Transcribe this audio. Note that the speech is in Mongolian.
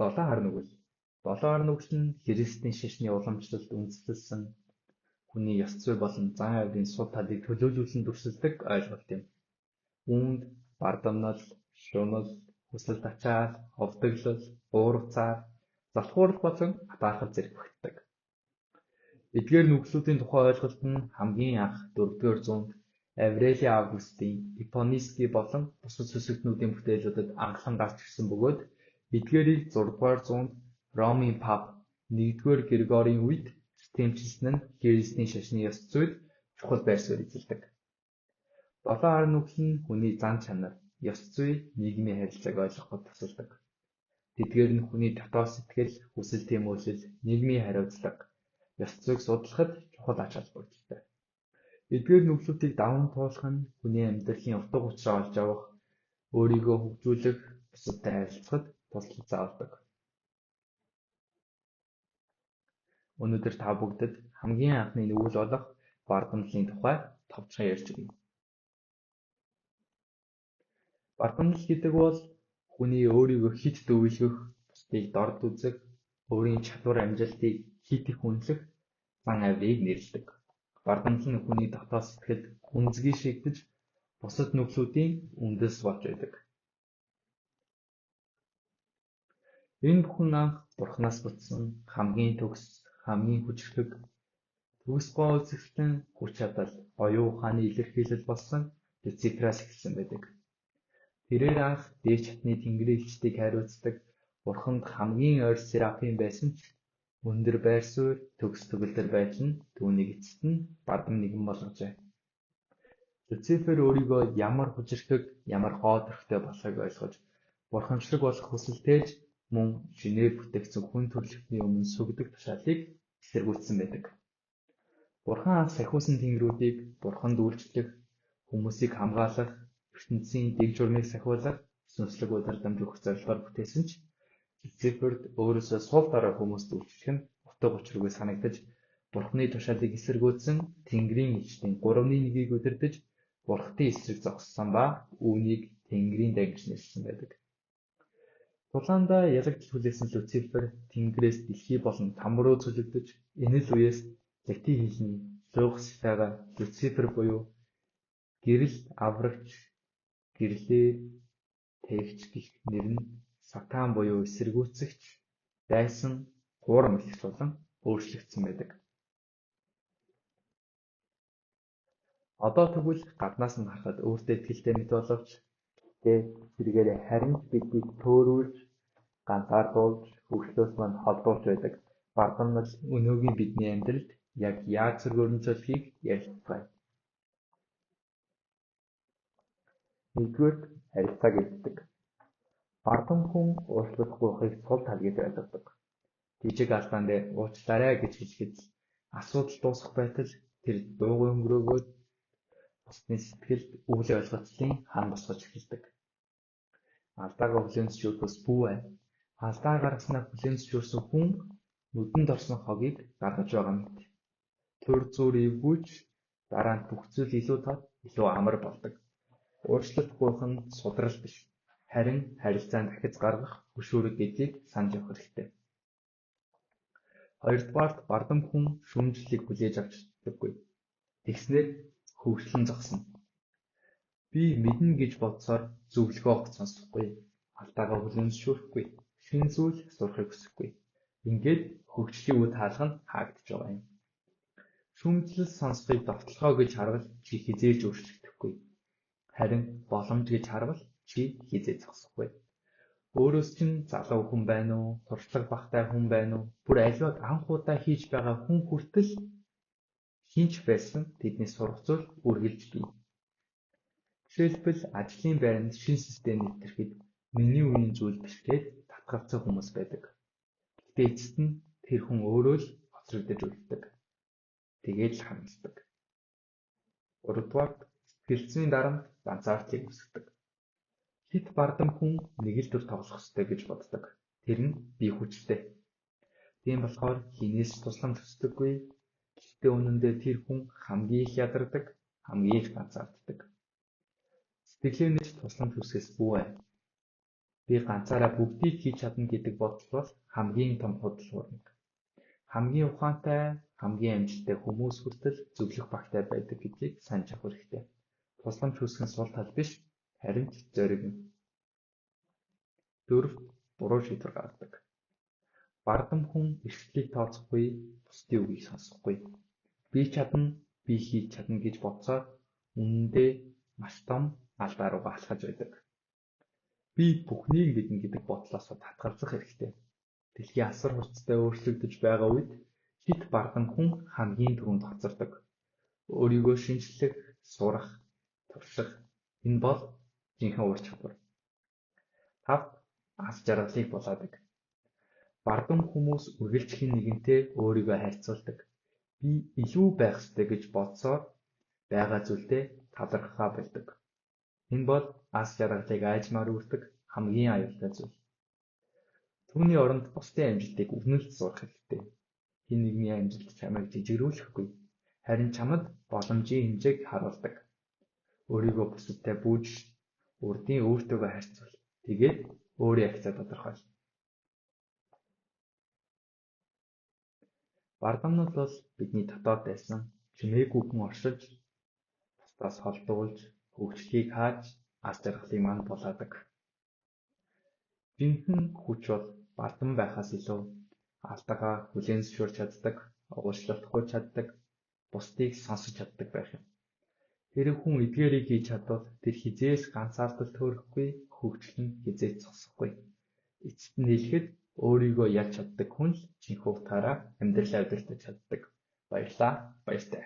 Долоо хар нүгэл. Долоо хар нүгэл нь Христийн шашны уламжлалд үндэслэлсэн хүний ёс зүй болон зан авирын сул талыг төлөөлүүлэн дүрсэлдэг ойлголт юм. Үүнд бардамнал, шунал, хүсэл тачаал, овдөглөл, уурцаар, залхуурал болон атаархал зэрэг багтдаг. Эдгээр нүглүүдийн тухай ойлголт нь хамгийн анх 4-р зуунд Аврели Августын Ипониски болон бусад сүсэгтнүүдийн бүтээлүүдэд анхлан гарч ирсэн бөгөөд эдгээрийг 6-р зуунд Ромын пап 1-р Григорийн үед системчилсэн нь Христийн шашны ёс зүйд чухал байр суурь эзэлдэг. Долоо хар нүгэл нь хүний зан чанар, ёс зүй, нийгмийн харилцааг ойлгоход тусалдаг. Тэдгээр нь хүний дотоод сэтгэл, хүсэл тэмүүлэл, нийгмийн хариуцлага, ёс зүйг судлахад чухал ач холбогдолтой. Эдгээр нүглүүдийг даван туулах нь хүний амьдралын утга учираа олж авах, өөрийгөө хөгжүүлэх, бусадтай харилцахад туслах заавардаг. Өнөөдөр та бүгдэд хамгийн анхны нүгэл болох бардамлалын тухай товчхон ярьж өгье. Бардамлал гэдэг бол хүний өөрийгөө хит дөвлгөх, бусдыг дорд үзэх, өөрийн чадвар амжилтыг хит их үнэлэх зан авирыг нэрлэдэг. Бардамлал нь хүний дотоод сэтгэлд гүнзгий шигдэж, бусад нүглүүдийн үндэс болж байдаг. Энэ бүхэн анх Бурханаас бүтсэн хамгийн төгс, хамгийн хүчрхэг, төгсгөө үзэсгэлэн хүч чадал, оюун ухааны илэрхийлэл болсон Люцифераас эхэлсэн байдаг. Тэрээр анх дээд чатны тэнгэрийн элчдийг хариуцдаг Бурханд хамгийн ойр серафим байсан ч өндөр байр суурь, төгс төгөлдөр байдал нь түүнийг эцэст нь бардам нэгэн болгожээ. Люцифер өөрийгөө ямар хүчрхэг, ямар хоод өрхтэй болохыг ойлгож, бурханчлаг болох хүсэлтэйж мөн шинээр бүтээгдсэн хүн төрөлхтний өмнө сүгдэг тушаалыг эсэргүүцсэн байдаг. Бурхан анх сахиусан тэнгэрүүдийг бурханд үйлчлэх, хүмүүсийг хамгаалах, ертөнцийн дэг журмыг сахиулах, сүнслэг удирдамж өгөх зорилгоор бүтээсэн ч Люциферд өөрөөсөө сул дорой хүмүүст үйлчлэх нь утга учиргүй санагдаж, бурханы тушаалыг эсэргүүцсэн тэнгэрийн элчдийн 3/1-ийг удирдаж, бурхтын эсрэг зогссон ба үүнийг тэнгэрийн дайгч нэрлсэн байдаг. Тулаандаа ялагдал хүлээсэн Люцифер тэнгэрээс дэлхий болон там руу цөлөгдөж, энэ л үеэс латин хэлний лугситага Люцифер буюу гэрэл аврагч, гэрлээ тээгч гэх нэр нь сатан буюу эсэргүүцэгч, дайсан, хуурам гэгч болон өөрчлөгдсөн байдаг. Одоо тэгвэл гаднаас нь харахад өөртөө итгэлтэй мэт боловч зэрэгээр харин биднийг төөрүүлж, ганцаардуулж, хөгжлөөс мань холдуулж байдаг бардамнал өнөөгийн бидний амьдралд яг яаж зөргөрөнцөлхийг ярилцгаая. Нэгдүгээр харилцааг эзэлдэг. Бардам хүн уучлахгүй байхыг сул тал гэж ойлгодог. Жижиг алдаан дээр уучлаарай гэж хэлэхэд асуудал дуусах байтал тэр дуугүй өнгөрөөгөөд бусдын сэтгэлд үйл ойлголцлын хан босгож эхэлдэг. Алдаагаа хүлээн зөвшөөрөхөөс бүү бай. Алдаа гаргаснаа хүлээн зөвшөөрсөн хүн нүдэнд орсон хогийг гаргаж байгаа мэт. Төр зүүр эвгүүлж дараа нь бүх зүйл илүү тод, илүү амар болдог. Уучлалт гуйх нь судрал биш. Харин харилцаанд дахиж гаргах хөшүүрэг гэдгийг санаж явах хэрэгтэй. Хоёрдугаарт бардам хүн шүүмжлэлийг хүлээж авч чаддаггүй. Тэгснээр хөвгчлэн зогсно. Би мэднэ гэж бодсоор зөвлөгөө огт сонсохгүй. Алдаагаа хүлээн зөвшөөрөхгүй. Шинэ зүйл сурахыг хүсэхгүй. Ингээд хөгжлийн үе хаалга нь хаагдж байгаа юм. Шүүмжлэл сонсохыг довтлохоо гэж харвал чи хизээж өөрчлөгдөхгүй. Харин боломж гэж харвал чи хизээ зогсохгүй. Өөрөөс чинь залуу хүн байна уу, туршлага багтай хүн байна уу, бүр аливаад анх удаа хийж байгаа хүн хүртэл хинч байсан тэдний сурах зүйл үргэлж бий. Жишээлбэл ажлын байранд шинэ систем нэвтрэхэд миний үеийн зүйл биш гэж татгалзах хүмүүс байдаг. Гэхдээ эцэст нь тэр хүн өөрөө л хоцрогдож үлддэг. Тэгээд л ханддаг. Гуравдугаар сэтгэлзүйн дарамт ганцаардыг үүсгдэг. Хит бардам хүн нэг л төр тоглох ёстой гэж боддог. Тэр нь бие хүчтэй. Тийм болохоор хинээс тусламж хүсдэггүй. Гэхдээ үнэндээ тэр хүн хамгийн их ядардаг, хамгийн их ганцаарддаг. Сэтгэлээ нэж тусламж хүсгээс бүү бай. Би ганцаараа бүгдийг хийж чадна гэдэг бодол бол хамгийн том худал хуурмаг. Хамгийн ухаантай, хамгийн амжилттай хүмүүс хүртэл зөвлөх багтай байдаг гэдгийг санаж авах хэрэгтэй. Тусламж хүсэх нь сул тал биш, харин ч зориг юм. 4. Буруу шийдвэр гаргадаг. Бардам хүн эрсдлийг тооцохгүй, бусдын үгийг сонсохгүй. Би чадна, би хийж чадна гэж бодсоор үнэндээ маш том алдаа руугаа алхаж байдаг. Би бүхнийг мэднэ гэдэг бодлоос татгалзах хэрэгтэй. Дэлхийн асар хурцтай өөрчлөгдөж байгаа үед хит бардам хүн хамгийн түрүүнд хоцордог. Өөрийгөө шинжлэх, сурах, турших энэ бол жинхэнэ ур чадвар. 5. Аз жаргалыг булаадаг. Бардам хүмүүс үргэлжлэн нэгэнтэй өөрийгөө харьцуулдаг. Би илүү байх ёстой гэж бодсоор байгаа зүйлдээ талархахаа болдог. Энэ бол аз жаргалыг айжмаар үүрдэг хамгийн аюултай зүйл. Түүний оронд бусдын амжилтыг үнэлж сурах хэрэгтэй. Хэн нэгний амжилт чамайг жижигрүүлэхгүй, харин чамд боломжийн хэмжээг харуулдаг. Өөрийгөө бусадтай бүүж, урдын өөртөөгөө харьцуул. Тэгээд өөрийн акцаа тодорхойл. Бардамнууд бол бидний дотоод байсан чимээгүй хүн оршиж, бусдаас холдуулж, хөгжлийг хааж, аз жаргалыг манд булаадаг. Жинхэнэ хүч бол бардам байхаас илүү алдагаа хүлээн зөвшөөрч чаддаг, угшлахгүй чаддаг, бусдыг сонсож чаддаг байх юм. Хэрэг хүн эдгээрийг хийж чадвал тэр хизээс ганцаардал төөрөхгүй, хөгжлөн хизээч зогсохгүй. Эцэст нь хэлэхэд өөрийгөө ялж чаддаг хүн л жинхэнэ утгаараа амьдралаа удирдах чаддаг. Баярлалаа. Баяртай.